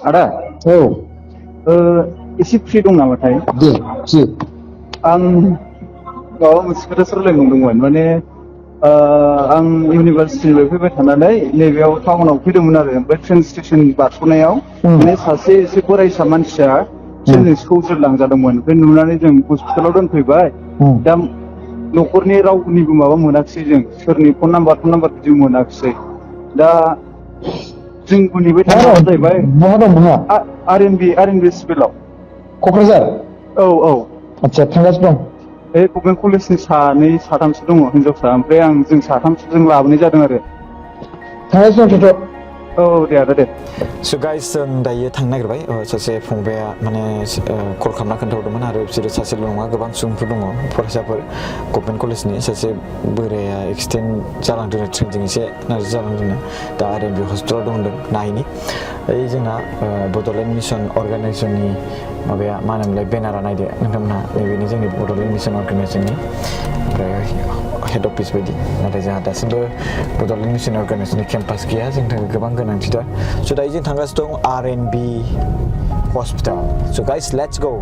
Ada? Oh. Isi free dong namatay? Free. Ang gawa mo sa kada sarili mong mane ang university niफ्राय फैबाय थानानै नैबेयाव टाउनाव फैदोंमोन आरो ओमफ्राय ट्रेन स्टेशन बारस'नायाव माने सासे एसे बोराइसा मानसिया ट्रेनजों सौज्रोलांजादोंमोन ओमफ्राय नुनानै जों हस्पिटालाव दोनफैबाय दा न'खरनि रावनिबो माबा मोनाखिसै जों सोरनि फन नाम्बार बिदि मोनाखिसै दा जोंबो नेबाय थानांगौ जाहैबाय बहा दं बहा आर.एन.बि सिभिलाव क'क्राझार औ आच्छा थांगासिनो दं बे गभर्नमेन्ट कलेजनि साथामसो दङ हिनजावसा ओमफ्राय जों साथामसो लाबोनाय जादों आरो थांगासिनो दं औ दे आदा दे So guys जों दायो थांनो नागिरबाय सासे फंबाया माने कल खालामना खोन्थाहरदोंमोन आरो बिसोरो सासेल' नङा गोबां सुबुंफोर दङ फरायसाफोर गभर्नमेन्ट कलेजनि सासे बोराया एक्सिडेन्ट जालांदों ट्रेनजों एसे नारजि जालांदों दा आर.एन.बि हस्पिटालाव दं होनदों नायनि ओइ जोंना बड'लेण्ड मिसन अर्गानाइजेसननि माबाया मा होनोमोनलाय बेनारा नायदो नोंथांमोनहा नैबेनि जोंनि बड'लेण्ड मिसन अर्गानाइजेसननि ओमफ्राय हेड अफिस बायदि नाथाय जोंहा दासिमबो बड'लेण्ड मिसन अर्गानाइजेसननि केम्पास गैया जोंनि थाखाय गोबां गोनांथिथार स' दायो जों थांगासिनो दं आर.एन.बि हस्पिटाल स' गाइस लेट्स गो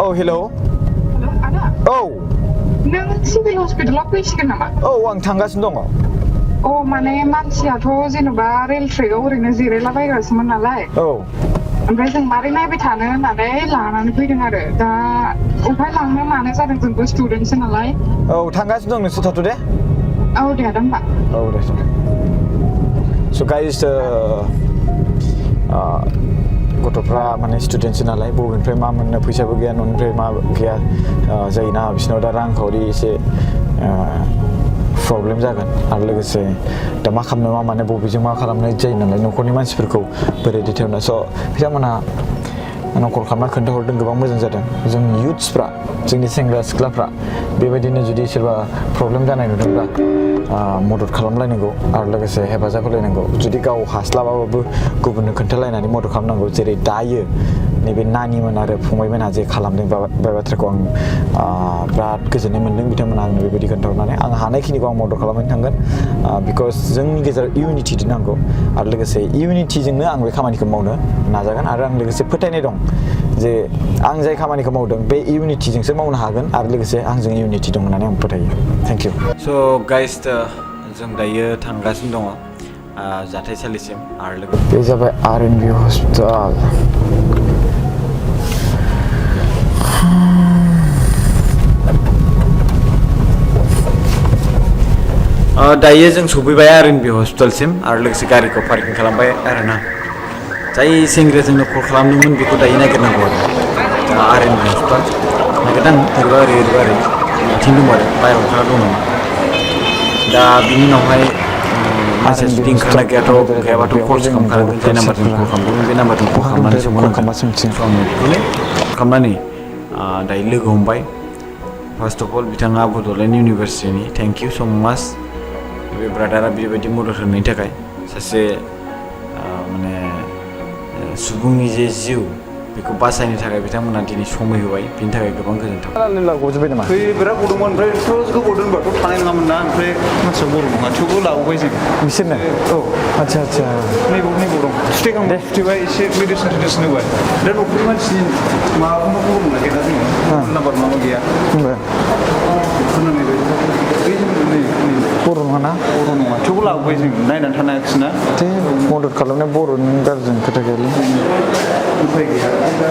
औ हेल' औ नों सिभिल हस्पिटालाव फैसिगोन नामा? औ आं थांगासिनो दङ अ माने मानसियाथ' जेनेबा रेल ट्रेकआव ओरैनो जिरायलाबायगासिनोमोन नालाय औ ओमफ्राय जों मारै नायबाय थानो होननानै लानानै फैदों आरो दा अबहाय लांनो मानो जादों जोंबो स्टुडेन्टसो नालाय औ थांगासिनो दं नोंसोर थाथ' दे औ दे आदा होमबा औ दे स' गाइस गथ'फ्रा माने स्टुडेन्टसो नालाय बबेनिफ्राय मा मोननो फैसाबो गैया न'निफ्राय मा गैया जायोना बिसोरनाव दा रांखावरि एसे प्रब्लेम जागोन आरो लोगोसे दा मा खालामनो मा माने बबेजों मा खालामनाय जायो नालाय न'खरनि मानसिफोरखौ बोरै दैथायहरनो स' बिथांमोनहा आंनाव कल खालामना खोन्थाहरदों गोबां मोजां जादों जों युथ्सफ्रा जोंनि सेंग्रा सिख्लाफ्रा बेबायदिनो जुदि सोरबा प्रब्लेम जानाय नुदोंब्ला मदद खालामलायनांगौ आरो लोगोसे हेफाजाब होलायनांगौ जुदि गाव हास्लाबाबाबो गुबुननो खोन्थालायनानै मदद खालामनांगौ जेरै दायो नैबे नानिमोन आरो फंबायमोनहा जे खालामदों बे बाथ्राखौ आं बिराद गोजोननाय मोन्दों बिथांमोनहा आंनो बेबायदि खोन्थाहरनानै आं हानायखिनिखौ आं मदद खालामनानै थांगोन बिकज जोंनि गेजेराव इउनिटि नांगौ आरो लोगोसे इउनिटिजोंनो आं बे खामानिखौ मावनो नाजागोन आरो आं लोगोसे फोथायनाय दं जे आं जाय खामानिखौ मावदों बे इउनिटिजोंसो मावनो हागोन आरो लोगोसे आंजों इउनिटि दं होननानै आं फोथायो थेंक इउ स' गाइस जों दायो थांगासिनो दङ जाथायसालिसिम आरो बे जाबाय आर.एन.बि हस्पिटाल दायो जों सफैबाय आर.एन.बि हस्पिटालसिम आरो लोगोसे गारिखौ पार्किं खालामबाय आरोना जाय सेंग्राया जोंनो कल खालामदोंमोन बेखौ दायो नागिरनांगौ आरो दा आर.एन.बि हस्पिटाल नागिरदां ओरैबा ओरै आथिं दं आरो बाहेरायाव ओंखारना दं नामा दा बिनि उनावहाय मानसिया जुदि ओंखारना गैयाबाथ' कल खालामखानांगोन जाय नाम्बारजों कल खालामदोंमोन बे नाम्बारजों कल खालामनानै सोंहरनांगोन स' आं बेखौनो खालामनानै दायो लोगो हमबाय फार्स्ट अफ अल बिथाङा बड'लेण्ड इउनिभारसिटिनि थेंक इउ स' माच बे ब्रादारा बेबायदि मदद होनायनि थाखाय सासे माने सुबुंनि जे जिउ बेखौ बासायनो थाखाय बिथांमोना दिनै समय होबाय बिनि थाखाय गोबां गोजोनथाव गजोब्बाय नामा बिराद गदोंमोन ओमफ्रायथ' गोबाव दोनबाथ' थानाय नङामोन ना ओमफ्राय मानसिया बर' नङा थेवबो लाबोबाय जों बिसोरनो औ आच्छा नैबाव दं सुथेबाय एसे मेडिसिन होबाय दा न'खरनि मानसिनि माबाखौनो बर' नागिरना जोङो नाम्बार माबा गैया बर' नङाना बर' नङा थेवबो लाबोबाय जों नायनानै थानो हायाखिसै ना मदद खालामनाय बर'नि गाज्रि खोथा गैयालै उफाय गैया दा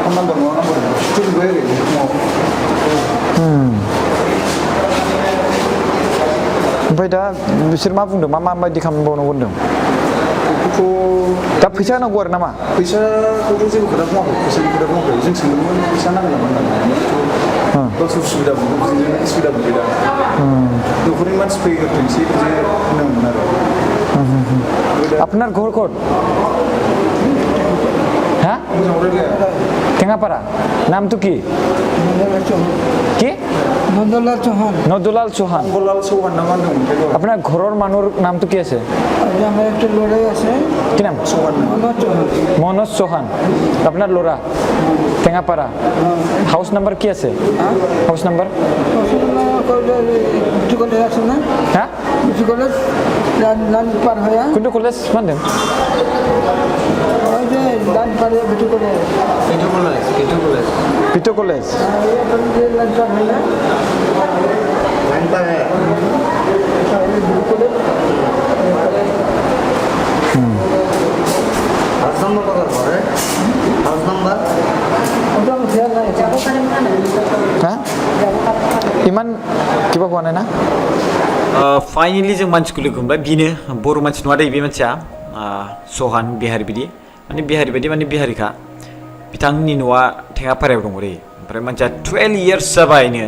फन नाम्बार मा नाम्बार सुथेजोब्बाय ओरै फुङाव ओमफ्राय दा बिसोर मा बुंदों माबायदि खालामबावनांगौ होनदों दा फैसा होनांगौ आरो नामा फैसाखौथ' जेबो खोथा बुङाखै फैसानि खोथा बुङाखै जों सोंदोंमोन फैसा नांगोन नामा होननानै गावसोर सुबिदा मोनदों बिदिनो सुबिदा मोनबाय दा न'खरनि मानसि फैग्रोथोंसै बिदि होनांगोन आरो আপনার ঘর কোট হ্যাঁ টেঙ্গাপাড়া নাম তো কি কি নন্দলাল চৌহান নদুলাল চৌহান নাম होनदोंमोन আপনার ঘরের মানুষ নাম তো কি আছে আমার একটা লড়াই আছে কি নাম মনোজ চৌহান মনোজ চৌহান আপনার লোরা টেঙ্গাপাড়া হাউস নাম্বার কি আছে হাউস নাম্বার বিটি কলেজ আছে না হ্যাঁ বিটি কলেজ लान पार होया कुनटु कलेज मा होनदों ओइ जे लान पार होया बिटु कलेज पिटो कलेज ये लान पार होया Udah siap lah. ha iman kiba kuane na finally जों मानसिखौ लोगो मोनबाय बिनो बर' मानसि नङा दै बे मानसिया सहान बिहारि बायदि माने बिहारि बायदि माने बिहारिखा बिथांनि न'आ थेङापारायाव दङ दै ओमफ्राय मानसिया 12 इयार्स जाबायनो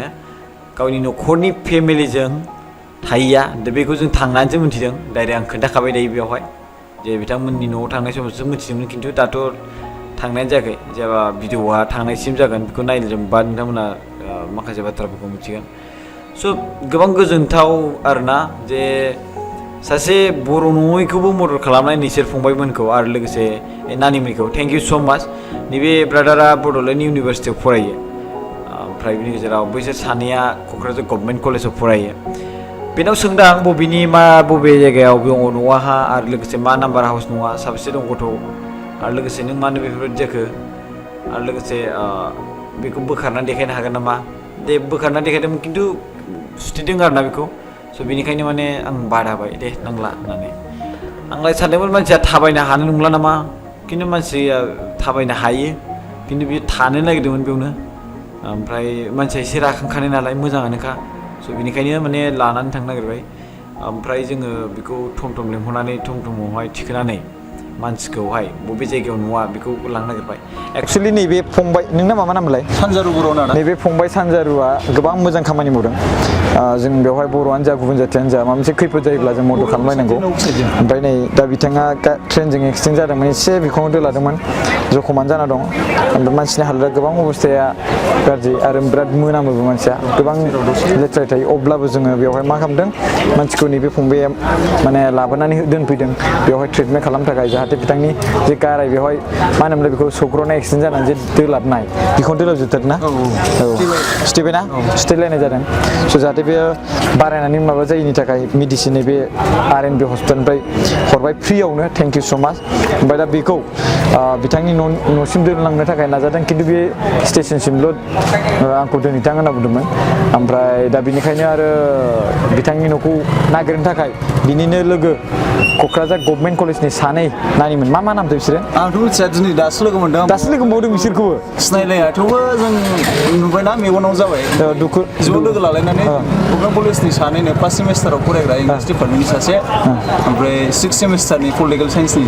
गावनि न'खरनि फेमिलिजों थाहैया दा बेखौ जों थांनानैसो मिथिदों डाइरेक्ट आं खोन्थाखाबाय दायो बेवहाय जे बिथांमोननि न'आव थांनाय समावसो मिथिदोंमोन खिन्थु दाथ' थांनायानो जायाखै जेब्ला भिडिअआ थांनायसिम जागोन बेखौ नायजोबबा नोंथांमोना माखासे बाथ्राफोरखौ मिथिगोन स' गोबां गोजोनथाव आरोना जे सासे बर' नङैखौबो मदद खालामनाय नोंसोर फंबायमोनखौ आरो लोगोसे नानिमोनखौ थेंक इउ स' माच नैबे ब्रादारा बड'लेण्ड इउनिभारसिटियाव फरायो ओमफ्राय बिनि गेजेराव बैसोर सानैया क'क्राझार गभर्नमेन्ट कलेजाव फरायो बेनाव सोंदों आं बबेनि मा बबे जायगायाव दङ न'आहा आरो लोगोसे मा नाम्बार हाउस नङा साबेसे दं गथ' आरो लोगोसे नों मानो बेफोरबायदि जाखो आरो लोगोसे बेखौ बोखारनानै देखायनो हागोन नामा दे बोखारनानै देखायदोंमोन खिन्थु सुथेदों आरोना बेखौ स' बेनिखायनो माने आं बादा होबाय दे नांला होननानै आंलाय सानदोंमोन मानसिया थाबायनो हानाय नंला नामा खिन्थु मानसिया थाबायनो हायो खिन्थु बियो थानो नागिरदोंमोन बेयावनो ओमफ्राय मानसिया एसे राखांखानाय नालाय मोजाङानोखा स' बेनिखायनो माने लानानै थांनो नागिरबाय ओमफ्राय जोङो बेखौ थम थम लेंहरनानै थम थमावहाय थिखोनानै मानसिखौहाय बबे जायगायाव नुवा बेखौ लांनो नागिरबाय एक्चुअली नैबे फंबाय नोंना मा नामलाय सानजारु बर' ना नैबे फंबाय सानजारुआ गोबां मोजां खामानि मावदों जों बेवहाय बर'आनो जा गुबुन जाथियानो जा माबा मोनसे खैफोद जायोब्ला जों मदद खालामलायनांगौ ओमफ्राय नै दा बिथाङा ट्रेनजों एक्सिडेन्ट जादोंमोन एसे बिखौनो दोलादोंमोन जखमानो जाना दं ओमफ्राय मानसिनि हालोदा गोबां अबस्थाया गाज्रि आरो बिराद मोनामोबो मानसिया गोबां लेथ्रा थायो अब्लाबो जोङो बेवहाय मा खालामदों मानसिखौ नैबे फंबाया माने लाबोनानै दोनफैदों बेवहाय ट्रिटमेन्ट खालामनो थाखाय जाहाथे बिथांनि जे गाराय बेवहाय मा होनोमोनलाय बेखौ सौग्रावनाय एक्सिडेन्ट जानानै जे दोलाबनाय बेखौनो दोलाबजोबथारदों ना सुथेबायना सुथेलायनाय जादों स' जाहाथे बेयो बारायनानै माबा जायिनि थाखाय मेडिसिन बे आर.एन.बि हस्पिटालनिफ्राय हरबाय फ्रियावनो थेंक इउ स' माच ओमफ्राय दा बेखौ बिथांनि न'सिम दोनलांनो थाखाय नाजादों खिन्थु बे स्टेसनसिमल' आंखौ दोनहैथां होनना बुंदोंमोन ओमफ्राय दा बेनिखायनो आरो बिथांनि न'खौ नागिरनो थाखाय बिनिनो लोगो क'क्राझार गभर्नमेन्ट कलेजनि सानै नानिमोन मा नामथाय बिसोरो आंथ' मिथिया दिनै दासो लोगो मोनदों दासो लोगो मोनबावदों बिसोरखौबो सिनायलाया थेवबो जों नुबायना मेगनाव जाबाय दुखु ज' लोगो लालायनानै गभर्नमेन्ट कलेजनि सानैनो फार्स्ट सेमिस्टाराव फरायग्रा इंलिस डिपार्टमेन्टनि सासे ओमफ्राय 6th सेमिस्टारनि पलिटिकेल साइन्सनि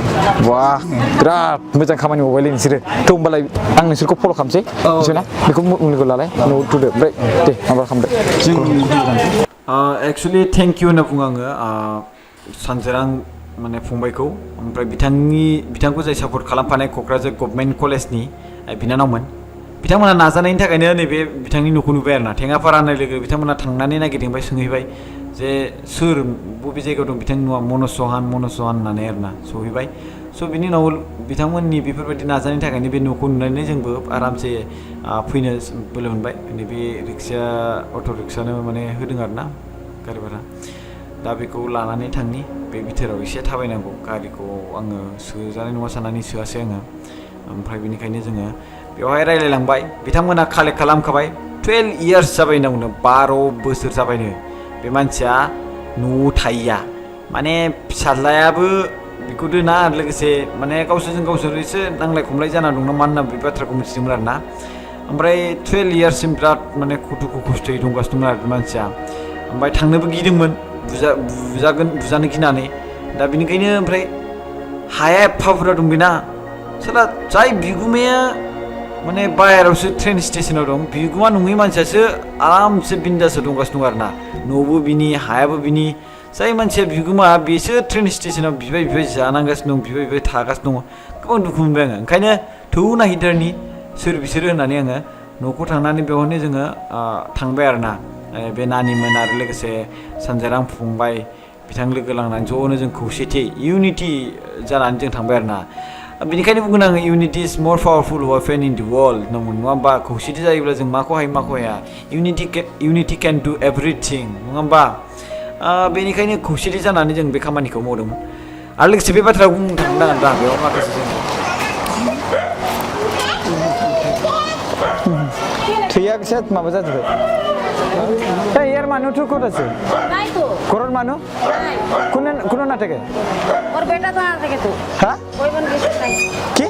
वाह बिराद मोजां खामानि मावबायलै नोंसोरो थ' होमबालाय आं नोंसोरखौ फल' खालामसै मिथिबायना बेखौ मुलिखौ लालाय न'आव थुदो ओमफ्राय दे माबा खालामदो एक्सुवेलि थेंक इउ होनना बुङो आङो सानजोरां माने फंबायखौ ओमफ्राय बिथांखौ जाय सापर्ट खालामफानाय क'क्राझार गभर्नमेन्ट कलेजनि बिनानावमोन बिथांमोना नाजानायनि थाखायनो नैबे बिथांनि न'खौ नुबाय आरोना थेङापारा होननाय लोगो बिथांमोना थांनानै नागिरदोंबाय सोंहैबाय जे सोर बबे जायगायाव दं बिथांनि न'आ मनज सहान होननानै आरोना सहैबाय स' बिनि उनाव बिथांमोननि बेफोरबायदि नाजानायनि थाखायनो बे न'खौ नुनानै जोंबो आरामसे फैनो बोलो मोनबाय नैबे रिक्साया अट' रिक्सानो माने होदों आरोना गारि भारा दा बेखौ लानानै थांनि बे बिथोराव एसे थाबायनांगौ गारिखौ आङो सोजानाय नङा साननानै सोआसै आङो ओमफ्राय बेनिखायनो जोङो बेवहाय रायलायलांबाय बिथांमोना कालेक्ट खालामखाबाय 12 इयार्स जाबाय होनना 12 बोसोर जाबायनो बे मानसिया न'आव थाहैया माने फिसाज्लायाबो बेखौ दोना आरो लोगोसे माने गावसोर एसे नांलाय खमलाय जाना दं नामा होनना बे बाथ्राखौ मिथिदोंमोन आरोना ओमफ्राय 12 इयार्ससिम बिराद माने दुखु खस्थ'यै दंगासिनो दंमोन आरो मानसिया ओमफ्राय थांनोबो गिदोंमोन बुजानो गिनानै दा बेनिखायनो ओमफ्राय हाया एफा बुरजा दं बेना साला जाय बिगुमाया माने बाहेरावसो ट्रेन स्टेसनाव दं बिगुमा नङै मानसियासो आरामसे बिन्दासो दंगासिनो दं आरोना न'बो बिनि हायाबो बिनि जाय मानसिया बिगुमा बेसो ट्रेन स्टेसनाव बिबाय जानांगासिनो दं बिबाय थागासिनो दङ गोबां दुखु मोनबाय आङो ओंखायनो थौ नायहैथारनि सोर बिसोरो होननानै आङो न'खौ थांनानै बेवहायनो जोङो थांबाय आरोना बे नानिमोन आरो लोगोसे सानजारां फंबाय बिथां लोगो लांनानै ज'नो जों खौसेथि इउनिटि जानानै जों थांबाय आरोना बेनिखायनो बुंगोन आङो इउनिटि इज मर powerful weapon in the world नङा होमबा खौसेथि जायोब्ला जों माखौ हायो इउनिटि केन डु एभ्रिथिं नङा होमबा बेनिखायनो खौसेथि जानानै जों बे खामानिखौ मावदोंमोन आरो लोगोसे बे बाथ्राखौ बुंनो थांनांगोन दा बेयाव माखासे जों थैया बिसोर माबा जाजोब्बाय दा यार मानु तो कोड আছে নাই তো করোর मानु নাই কোনো না থাকে ওর বেটা তো না থাকে তো হ্যাঁ ওই বন গেছে নাই কি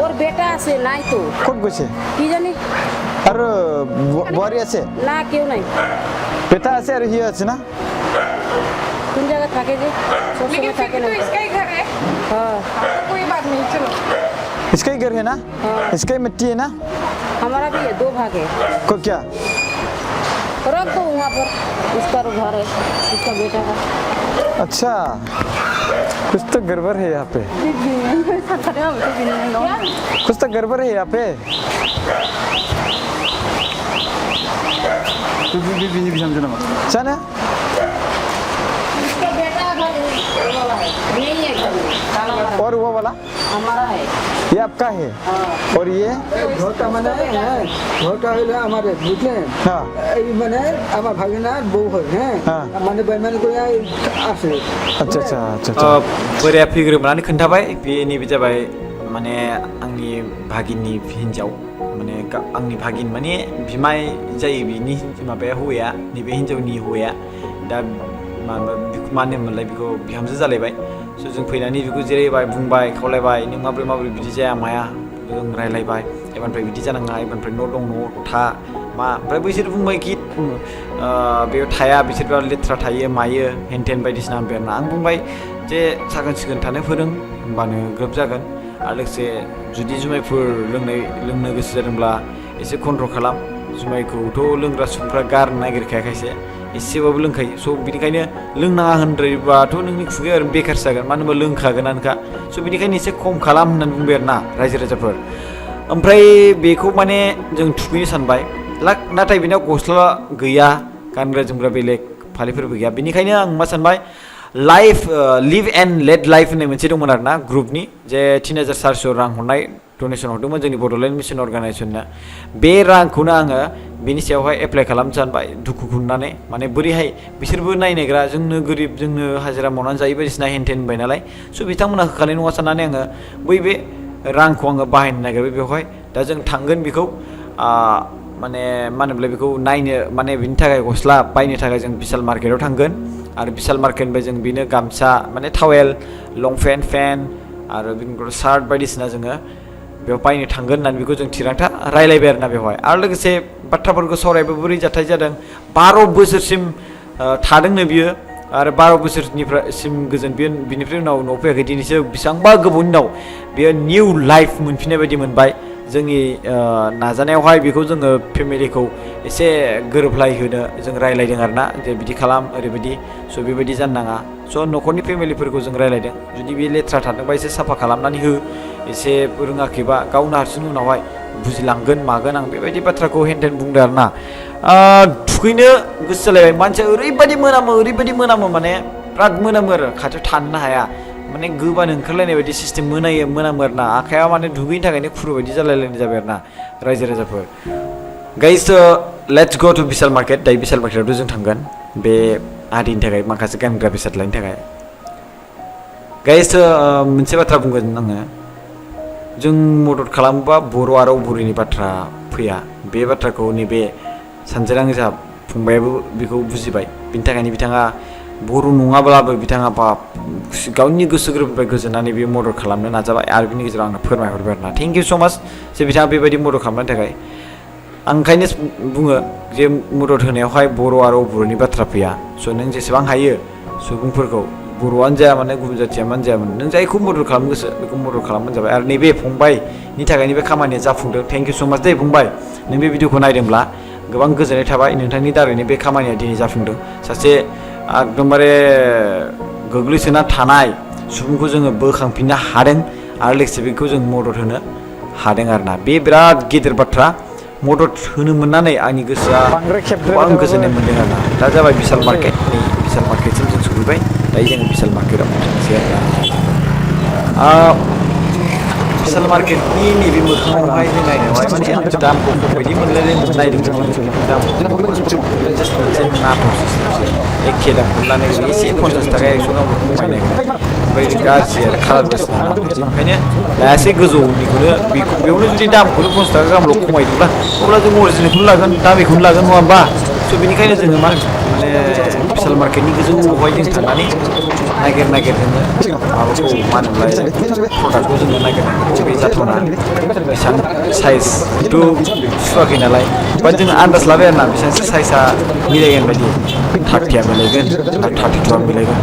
ওর বেটা আছে নাই তো কোড গেছে কি জানি আর বড়ি আছে না কেউ নাই বেটা আছে আর হিয়া আছে না কোন জায়গা থাকে যে সব लेकिन সময় থাকে फिर না तो इसका ही घर है হ্যাঁ कोई बात नहीं चलो इसका ही घर है ना इसका ही मिट्टी है ना हमारा भी है 2 भाग है को क्या रख दो वहाँ पर इसका घर है इसका बेटा का अच्छा कुछ तो गड़बड़ है यहाँ पे कुछ तो गड़बड़ है यहाँ पे तो बिनि बिहामजो नामा जाने इसका बेटा घर नहीं है घर में, काला वाला। और वो वाला हमारा है ये आपका है और ये ঘরটা মানে হ্যাঁ ঘরটা হইলো আমাদের বুঝলেন हाँ এই মানে আমার ভাগিনার বউ হয় হ্যাঁ হ্যাঁ। মানে বেমানি করে আসে अच्छा अच्छा अच्छा अच्छा बोराया फैग्रोमनानै खोन्थाबाय बेनि बे जाबाय माने आंनि भागिननि हिन्जाव माने आंनि भागिन माने बिमाय जायो बिनि माबाया हौवाया नैबे हिन्जावनि हौवाया दा माबा मा होनोमोनलाय बेखौ बिहामजो जालायबाय स' जों फैनानै बेखौ जिरायबाय बुंबाय खावलायबाय नों माबोरै बिदि जाया माया जों रायलायबाय एबारनिफ्राय बिदि जानाङा एबारनिफ्राय न' दं न'आव था मा ओमफ्राय बैसोर बुंबाय कि बेयाव थाया बिसोर बिराद लेथ्रा थायो मायो हेनथेन बायदिसिना होनबाय आरोना आं बुंबाय जे साखोन सिखोन थानो फोरों होमबानो ग्रोब जागोन आरो लोगोसे जुदि जुमायफोर लोंनो गोसो जादोंब्ला एसे कन्ट्रल खालाम जुमायखौथ' लोंग्रा सुबुंफ्रा गारनो नागिरखाया खायसे एसेबाबो लोंखायो स' बिनिखायनो लोंनाङा होनद्रायबाथ' नोंनि खुगाया ओरैनो बेखारसो जागोन मानो होनबा लोंखागोनानोखा स' बिनिखायनो एसे खम खालाम होननानै बुंबाय आरोना रायजो राजाफोर ओमफ्राय बेखौ माने जों थुखैनो सानबाय नाथाय बेनाव गस्ला गैया गानग्रा जोमग्रा बेलेग फालिफोरबो गैया बेनिखायनो आं मा सानबाय लिभ एन्ड लेट लाइफ होननाय मोनसे दंमोन आरोना ग्रुपनि जे 3400 रां हरनाय डनेसन हरदोंमोन जोंनि बड'लेण्ड मिसन अर्गानाइजेसननो बे रांखौनो आङो बेनि सायावहाय एप्लाइ खालामनो सानबाय दुखु खुंनानै माने बोरैहाय बिसोरबो नायनायग्रा जोंनो गोरिब जोंनो हाजिरा मावनानै जायो बायदिसिना हेनथेन होनबाय नालाय स' बिथांमोना होखानाय नङा साननानै आङो बे रांखौ आङो बाहायनो नागिरबाय बेवहाय दा जों थांगोन बेखौ माने मा होनोमोनलाय बेखौ नायनो माने बिनि थाखाय गस्ला बायनो थाखाय जों बिशाल मार्केटाव थांगोन आरो बिशाल मार्केटनिफ्राय जों बेनो गामसा माने टावेल लंपेन्ट पेन्ट आरो बिनिफ्राय शार्ट बायदिसिना जोङो बेयाव बायनो थांगोन होननानै बेखौ जों थिरांथा रायलायबाय आरोना बेवहाय आरो लोगोसे बाथ्राफोरखौ सावरायबाय बोरै जाथाय जादों 12 बोसोरसिम थादोंनो बियो आरो 12 बोसोरनिफ्रायसिम गोजोन बिनिफ्राय उनाव न'आव फैयाखै दिनैसो बेसेबांबा गोबावनि उनाव बेयो निउ लाइफ मोनफिननाय बायदि मोनबाय जोंनि नाजानायावहाय बेखौ जोङो फेमिलिखौ एसे गोरोबलाय होनो जों रायलायदों आरोना जे बिदि खालाम ओरैबायदि स' बेबायदि जानो नाङा स' न'खरनि फेमिलिफोरखौ जों रायलायदों जुदि बे लेथ्रा थादोंबा एसे साफा खालामनानै हो एसे रोङाखैबा गावनो हारसिं उनावहाय बुजिलांगोन मागोन आं बेबायदि बाथ्राखौ हेनथेन बुंदों आरोना थुखैनो गोसो जालायबाय मानसिया ओरैबायदि मोनामो माने बिराद मोनामो आरो खाथियाव थानो हाया माने गोबानो ओंखारलायनाय बायदि सिस्टेम मोनामो आरोना आखाया माने दुगैनो थाखायनो खुरु बायदि जालायलायनाय जाबाय आरोना रायजो राजाफोर guys let's go to Bishal market दायो बिशाल मार्केटआवथ' जों थांगोन बे आदिनि थाखाय माखासे गानग्रा बेसाद लायनो थाखाय गाइस मोनसे बाथ्रा बुंगोन आङो जों मदद खालामोबा बर' आरो बर'नि बाथ्रा फैया बे बाथ्राखौ नैबे सानजेरां जा फंबायाबो बेखौ बुजिबाय बिनि थाखायनो बिथाङा बर' नङाब्लाबो बिथाङा गावनि गोसो गोरबोनिफ्राय गोजोननानै बे मदद खालामनो नाजाबाय आरो बिनि गेजेराव आंनो फोरमायहरबाय आरोना थेंक इउ स' माच जे बिथाङा बेबायदि मदद खालामनायनि थाखाय आं ओंखायनो बुङो जे मदद होनायावहाय बर' आरो बर'नि बाथ्रा फैया स' नों जेसेबां हायो सुबुंफोरखौ बर'आनो जाया माने गुबुन जाथिया मानो जाया नों जायखौ मदद खालामनो गोसो बेखौ मदद खालामबानो जाबाय आरो नैबे फंबायनि थाखायनो बे खामानिया जाफुंदों थेंक इउ स' माच दे फंबाय नों बे भिडिअखौ नायदोंब्ला गोबां गोजोननाय थाबाय नोंथांनि दारैनो बे खामानिया दिनै जाफुंदों सासे एकदमबारे गोग्लैसोना थानाय सुबुंखौ जोङो बोखांफिननो हादों आरो लोगोसे बेखौ जों मदद होनो हादों आरोना बे बिराद गिदिर बाथ्रा मदद होनो मोननानै आंनि गोसोआ गोबां गोजोननाय मोनदों आरोना दा जाबाय बिशाल मार्केट नै बिशाल मार्केटसिम जों सफैबाय दायो जोङो बिशाल मार्केटआव थांसै आरोना बिशाल मार्केटनि नैबे मोखाङावहाय जों नायनायावहाय माने दामखौ बायदि मोनलायनाय नायदों जास्ट मोनसे नाथाव सिस्टेमसो एखे दामखौनो लानाय एसे 50 थाखा 100 गाहाम खमायनाय ओमफ्राय गाज्रि आरो कालार बासिना ओंखायनो लायासै गोजौनिखौनो बेयावनो जुदि दामखौनो 50 थाखा गाहामल' खमायदोंब्ला अब्ला जों अरिजिनेलखौनो लागोन दामिखौनो लागोन नङा होमबा स' बेनिखायनो जोङो माने बिशाल मार्केटनि गोजौआवहाय जों थांनानै नागिर जोङो माबाखौ मा होनोमोनलाय प्रडाक्टखौ जोङो नागिरनांगौ बे जाथावना बेसेबां साइजथ' सुवाखै नालाय बाट जोङो आन्दाज लाबाय आरोना बेसेबांसो साइजआ मिलायगोन बायदि 30आ मिलायगोन ना 32आ मिलायगोन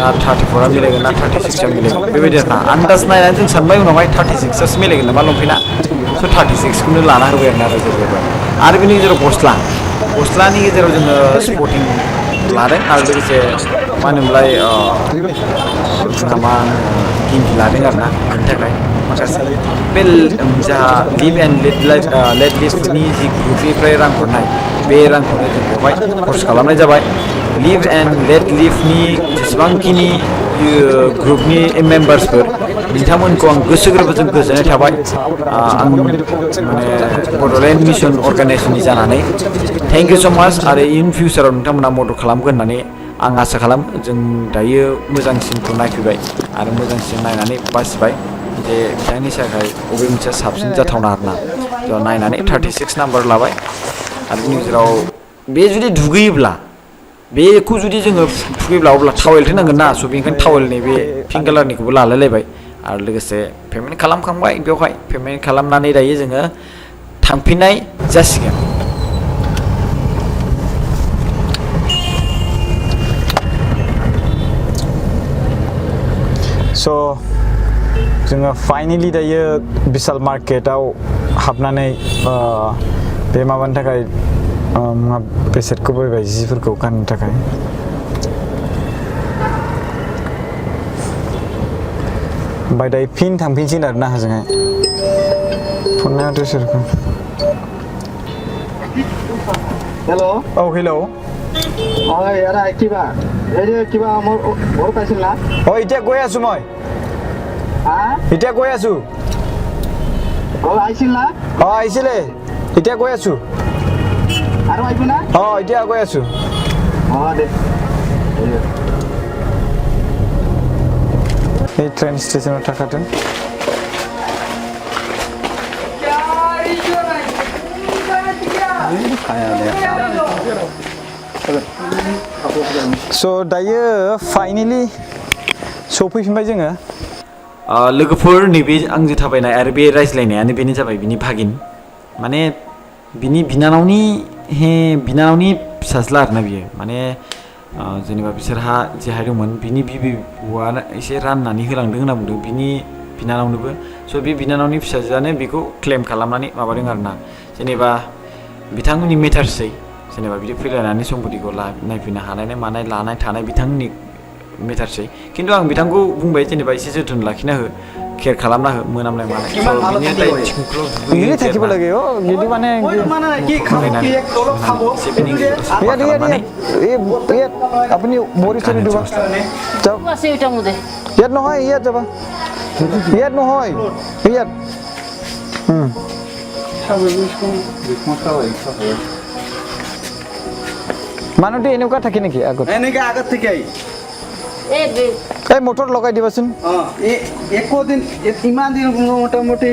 ना 34आ मिलायगोन ना 36आ मिलायगोन बेबायदि आरोना आन्दाज नायनानै जों सानबाय उनावहाय 36आसो मिलायगोन नामा लंपेन्टआ स' 36खौनो लाना होबाय आरोना रायजोफोरबाय आरो बेनि गेजेराव गस्लानि गेजेराव जोङो स्पर्टिं लादों आरो लोगोसे मा होनोमोनलाय जोंहा मा गिन्जि लादों आरोना बेनि थाखाय माखासे बे जोंहा लिभ एन्ड लेट लिभनि जि ग्रुपनिफ्राय रां हरनाय बे रांखौनो जों बेवहाय खरस खालामनाय जाबाय लिभ एन्ड लेट लिभनि जेसेबांखिनि ग्रुपनि मेम्बार्सफोर बिथांमोनखौ आं गोसो गोरबोजों गोजोननाय थाबाय आं माने बड'लेण्ड मिसन अर्गानाइजेसननि जानानै थेंक इउ स' माच आरो इन फिउचाराव नोंथांमोना मदद खालामगोन होननानै आं आसा खालामो जों दायो मोजांसिनखौ नायफैबाय आरो मोजांसिन नायनानै बासिबाय जे बिथांनि थाखाय बबे मोनसेया साबसिन जाथावना आरोना थ' नायनानै 36 नाम्बार लाबाय आरो बिनि गेजेराव बे जुदि दुगैयोब्ला बेखौ जुदि जोङो फुगैब्ला अब्ला टावेलथ' नांगोन ना स' बेनिखायनो टावेलनि बे पिंक कालारनिखौबो लालायलायबाय आरो लोगोसे पेमेन्ट खालामखांबाय बेवहाय पेमेन्ट खालामनानै दायो जोङो थांफिननाय जासिगोन स' जोङो फाइनेलि दायो बिशाल मार्केटाव हाबनानै बे माबानि थाखाय मुवा बेसादखौ बायबाय जिफोरखौ गाननो थाखाय ओमफ्राय दायो फिन थांफिनसिगोन आरोना हजोंहाय फननाया दसरखौ हेल' औ हेल' হয় এৰা কিবা এই যে কিবা মোৰ পাইছিল না এতিয়া গৈ আছো মই এতিয়া গৈ আছো আহিছিল না আহিছিলে এতিয়া গৈ আছো আৰু আহিব না এতিয়া গৈ আছো দে এই ট্রেন স্টেশনে থাকাতেন स' दायो फाइनेलि सफैफिनबाय जोङो लोगोफोर नैबे आंजों थाबायनाय आरो बे रायज्लायनायानो बेनो जाबाय बिनि भागिन माने बिनि बिनानावनि फिसाज्ला आरोना बियो माने जेनेबा बिसोरहा जेहाय दंमोन बिनि बिबौआ एसे राननानै होलांदों होनना बुंदों बिनि बिनानावनोबो स' बे बिनानावनि फिसाजोआनो बेखौ क्लेम खालामनानै माबादों आरोना जेनेबा बिथांमोननि मेटार्सै जेनेबा बिदि फैलायनानै सम्पतिखौ नायफैनो हानाय मानाय लानाय थानाय बिथांमोननि मेटार्सै खिन्थु आं बिथांखौ बुंबाय जेनेबा एसे जोथोन लाखिना हो केयार खालामना हो मोनामनाय मानाय बिनि दायथिंखौल' बिनि থাকিব লাগে কিন্তু মানে আপুনি মৰি চলি দিবা ইয়াত নহয় ইয়াত যাবা ইয়াত নহয় ইয়াত মানুহটো এনেকুৱা থাকে নেকি আগত এনেকৈ আগত থেকে এই মটৰ লগাই দিবাচোন একো দিন ইমান দিন মোটামুটি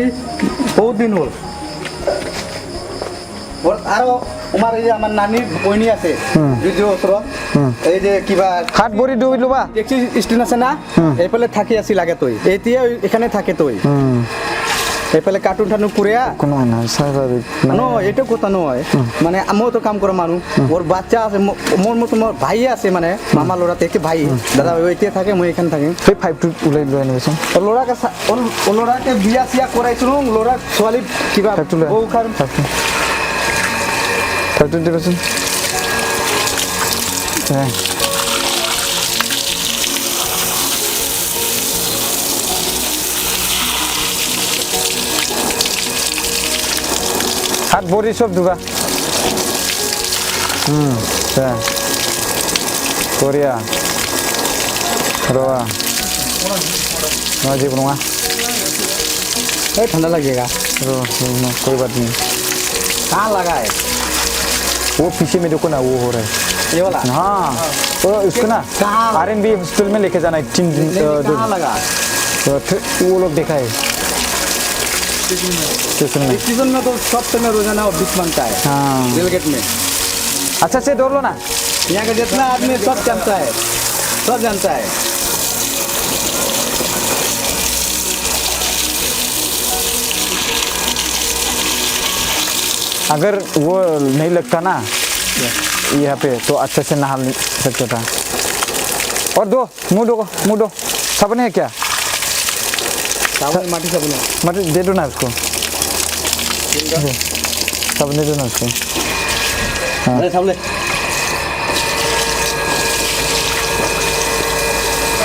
বহুত দিন হ'ল আৰু আমাৰ এই যে আমাৰ নানীৰ বইনী আছে যদিও ওচৰত এই যে কিবা হাত ভৰি ধুই ল'বা টেক্সি ষ্টেণ্ড আছে না এইফালে থাকি আছিল আগে তই এতিয়া এখানে থাকে তই এইফালে কাৰ্টুন টাৰ্টুন পুৰিয়া কোনো নহয় স্বাভাৱিক এইটো কথা নহয় মানে মইতো কাম কৰা মানুহ মোৰ বাচ্চা আছে মোৰ মতো মোৰ ভাই আছে মানে মামা ল'ৰাতে একে ভাই দাদা এতিয়া থাকে মই এখানে থাকিম সেই ফাইভটো ওলাই লৈ আনিবচোন ল'ৰাকে বিয়া চিয়া কৰাইছিলো ল'ৰা ছোৱালী কিবা বৌ খাৰ ফাইভটো দিবচোন হাত ভৰি চব ধুবা বঢ়িয়া ৰ'বা নহয় যিবোৰ নঙা ठंडा लगेगा कोई बात नहीं कहाँ लगा है वो पीछे में देखो ना वो हो रहा है ये वाला हाँ तो उसको ना कहाँ R&B हॉस्पिटल में लेके जाना है 3 दिन कहाँ लगा तो फिर वो लोग देखा है स्टेशन में इस सीजन में तो सब समय रोजाना ऑफिस बनता है हाँ रेलगेट में अच्छा से दौड़ लो ना यहाँ का जितना आदमी सब जानता है सब जानता है अगर वो नहीं लगता ना यहाँ पे तो अच्छे से नहा सकता था और मुँह दो साबुन है क्या साबुन माटी साबुन है मतलब दे दो ना उसको साबुन दे दो ना उसको अरे साबुन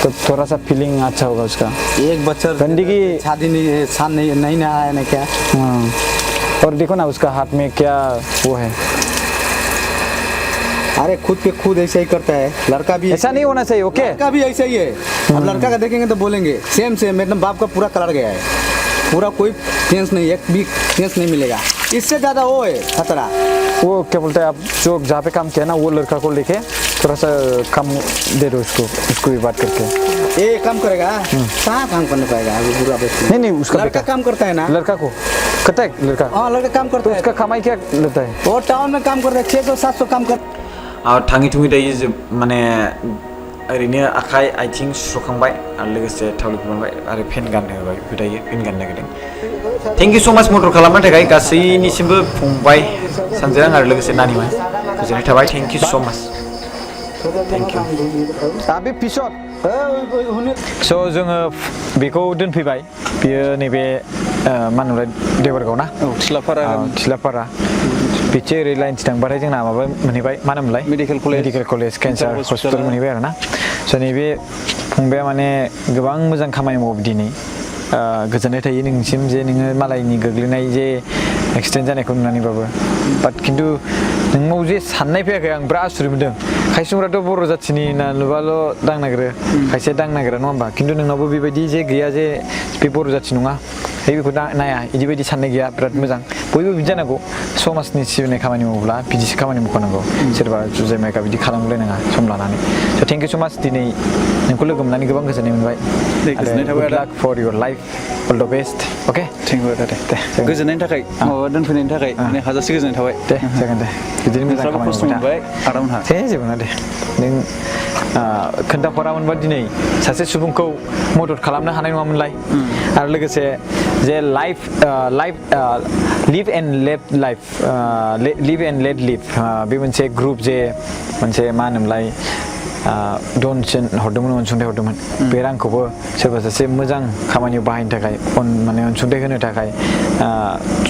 तो थोड़ा सा फीलिंग अच्छा होगा उसका एक बच्चा गंदगी शादी नहीं नहाया ना क्या हाँ और देखो ना उसका हाथ में क्या वो है अरे खुद पे खुद ऐसा ही करता है लड़का भी ऐसा नहीं होना चाहिए ओके लड़का भी ऐसा ही है अब लड़का का देखेंगे तो बोलेंगे सेम एकदम बाप का पूरा कलर गया है पूरा कोई चेंज नहीं एक भी चेंज नहीं मिलेगा इससे ज़्यादा वो है खतरा वो क्या बोलते हैं आप जो जहाँ पे काम किया ना वो लड़का को लेके थोड़ा सा कम दे दो उसको भी बात करके ये काम करेगा कहाँ काम करने पाएगा अभी पूरा नहीं उसका लड़का काम करता है ना लड़का को करता है लड़का हाँ लड़का काम करता है उसका कमाई क्या लेता है वो टाउन में काम करता है 600-700 काम कर थाङै थुङै दायो माने ओरैनो आखाइ आथिं सुखांबाय आरो लोगोसे थावलिखौ मोनबाय आरो फेन गाननो होबाय दायो फेन गाननो नागिरदों थेंक इउ स' माच मदद खालामनो थाखाय गासैनिसिमबो फंबाय सानजों आरो लोगोसे नानिमोन गोजोननाय थाबाय थेंक इउ स' माच थेंक इउ बे पिसत स' जोङो बेखौ दोनफैबाय बियो नैबे मा होनोमोनलाय देवरगाव ना थिलाफारा बिथिं ओरै लाइनथिं थांबाथाय जोंना माबा मोनहैबाय मा होनोमोनलाय मेडिकेल कलेज केन्सार हस्पिटाल मोनहैबाय आरो ना स' नैबे फंबाया माने गोबां मोजां खामानि मावो दिनै गोजोननाय थायो नोंसिम जे नोङो मालायनि गोग्लैनाय जे एक्सिडेन्ट जानायखौ नुनानैबाबो बाट खिन्थु नोंनाव जे साननाय फैयाखै आं बिराद आसुरित मोनदों खायसेफोराथ' बर' जाथिनि ना नुबाल' दांनो नागिरो खायसे दांनो नागिरा नङा होमबा खिन्थु नोंनावबो बेबायदि जे गैया जे बे बर' जाथि नङा बेखौ नाया बिदि बायदि साननाय गैया बिराद मोजां बयबो बिदि जानांगौ समाजनि सिबिनाय खामानि मावोब्ला बिदिसो खामानि मावखानांगौ सोरबा जुजाय मायगा बिदि खालामलायनाङा सम लानानै स' थेंक इउ स' माच दिनै नोंखौ लोगो मोननानै गोबां गोजोननाय मोनबाय good luck for your life all the best okay thank you दे गोजोननायनि थाखाय माबा दोनफैनायनि थाखाय माने हाजासे गोजोननाय थाबाय दे जागोन दे बिदिनो मोजां खामानि खस्थ' मोनबाय आरामहा जेबो नङा दे नों खोन्थाहरामोनबा दिनै सासे सुबुंखौ मदद खालामनो हानाय नङामोनलाय आरो लोगोसे जे लिभ एन्ड लेट लिभ बे मोनसे ग्रुप जे मोनसे मा होनोमोनलाय डनेसन हरदोंमोन अनसुंथाइ हरदोंमोन बे रांखौबो सोरबा सासे मोजां खामानियाव बाहायनो थाखाय माने अनसुंथाइ होनो थाखाय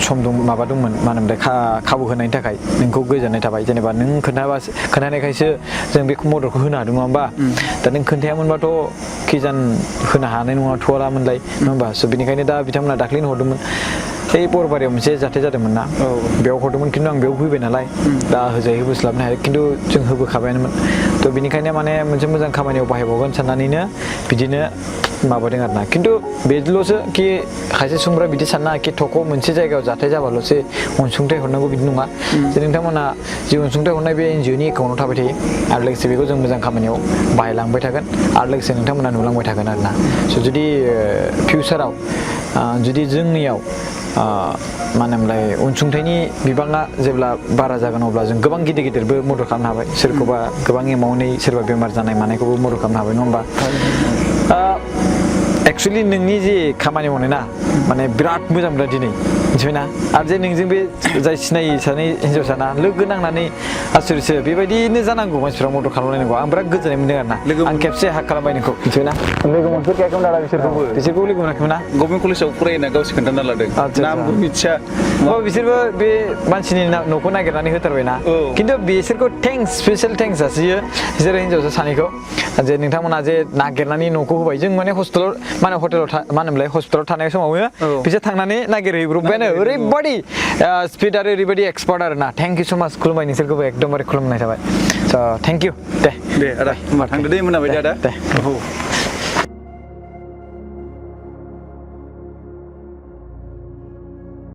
सम दं माबा दंमोन मा होनोमोनलाय खाबु होनायनि थाखाय नोंखौ गोजोननाय थाबाय जेनेबा नों खोन्थानायखायसो जों बे मददखौ होनो हादों नङा होमबा दा नों खोन्थायामोनबाथ' खिजान होनो हानाय नङामोनलाय नङा होमबा स' बेनिखायनो दा बिथांमोना दाख्लैनो हरदोंमोन बै बरबारियाव मोनसे जाथाय जादोंमोन ना बेयाव हरदोंमोन खिन्थु आं बेयाव फैबाय नालाय दा होबोस्लाबनो हायाखै खिन्थु जों होबोखाबायानोमोन थ' बेनिखायनो माने मोनसे मोजां खामानियाव बाहायबावगोन साननानैनो बिदिनो माबादों आरो ना खिन्थु बेल'सो कि खायसे सुबुंफ्रा बिदि सानना कि थख' मोनसे जायगायाव जाथाय जाबाल'सो अनसुंथाइ हरनांगौ बिदि नङा जे नोंथांमोना जि अनसुंथाइ हरनाय बे एनजिअनि एकाउन्टाव थाबाय थायो आरो लोगोसे बेखौ जों मोजां खामानियाव बाहायलांबाय थागोन आरो लोगोसे नोंथांमोना नुलांबाय थागोन आरो ना स' जुदि फिउचाराव जुदि जोंनियाव मा होनोमोनलाय अनसुंथाइनि बिबाङा जेब्ला बारा जागोन अब्ला जों गोबां गिदिरबो मदद खालामनो हाबाय सोरखौबा गोबां एमाउन्टै सोरबा बेमार जानाय मानायखौबो मदद खालामनो हाबाय नङा होमबा एक्सुवेलि नोंनि जे खामानि मावनाय ना माने बिराद मोजां मोनदों दिनै मिथिबायना आरो जे नोंजों बे जाय सिनायै सानै हिन्जावसाना लोगो नांनानै आसुरितसो बेबायदिनो जानांगौ मानसिफ्रा मदद खालामलायनांगौ आं बिराद गोजोननाय मोनदों आरो ना आं खेबसे हाक खालामबाय नोंखौ मिथिबायना लोगो मोनफेरखायाखैमोन दादा बिसोरखौ लोगो मोनाखैमोन ना गभर्नमेन्ट कलेजाव फरायना गावसो खोन्थाना लादों नामबो मिथिया बिसोरबो बे मानसिनि न'खौ नागिरनानै होथारबायना खिन्थु बिसोरखौ थेंक्स स्पेसियेल थेंक्स जासियो बिसोरो हिन्जावसा सानैखौ जे नोंथांमोना जे नागिरनानै न'खौ होबाय जों माने हस्टेलाव मा होनो हटेलाव मा होनोमोनलाय हस्पिटालाव थानाय समावनो बिसोर थांनानै नागिरहैब्रबबायानो ओरैबायदि स्पिड आरो ओरैबायदि एक्सपार्ट आरो ना थेंक इउ स' माच खुलुमबाय नोंसोरखौबो एकदमबारे खुलुमनाय थाबाय स' थेंक इउ दे आदा होमबा थांदो दे मोनाबाय दे आदा दे